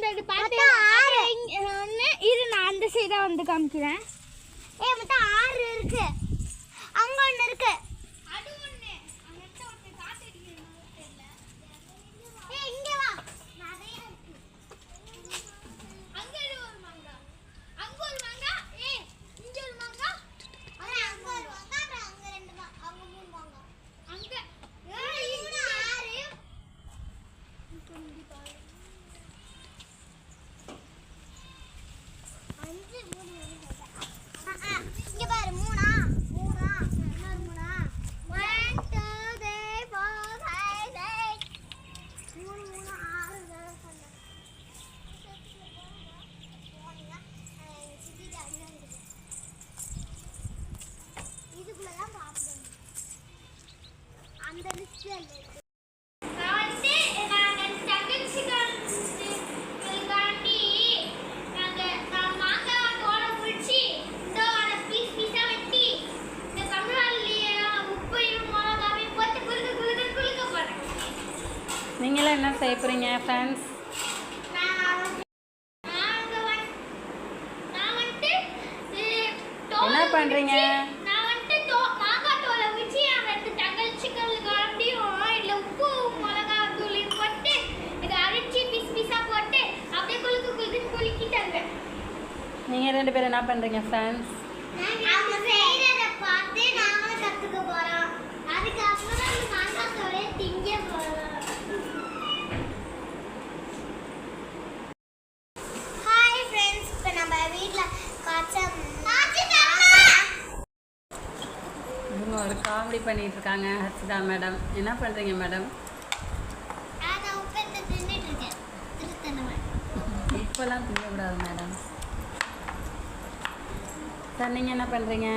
சரி பாத்து ஒண்ணு இரு நான் அந்த சைடா வந்து காமிக்கிறேன். மொத்தம் 6 இருக்கு. அங்க ஒண்ணு இருக்கு. அது ஒண்ணு அங்க ஒண்ணு காத்து அடிக்குது தெரியல. இங்க வா. நிறைய இருக்கு. அங்க ஒரு மாங்கா. அங்க ஒரு மாங்கா. இங்க ஒரு மாங்கா. அங்க ஒரு மாங்கா. அங்க 2 மாங்கா. அங்க 3 மாங்கா. அங்க 6 இங்க பாரு 3 இன்னொரு 3 1 2 3 4 5 6 3 6 இதுக்குள்ளதான் பாப்போம் அந்த லிஸ்ட்ல இருக்கு. நீங்களாம் என்ன செய்ய போகிறீங்க ஃப்ரெண்ட்ஸ்? என்ன பண்ணுறீங்க? நீங்கள் 2 பேரும் என்ன பண்ணுறீங்க ஃப்ரெண்ட்ஸ்? இவங்க ஒரு காமெடி பண்ணிட்டு இருக்காங்க ஹர்ஷிதா மேடம். என்ன பண்ணுறீங்க மேடம்? இப்போலாம் திங்கக்கூடாது மேடம். சார் நீங்கள் என்ன பண்ணுறீங்க?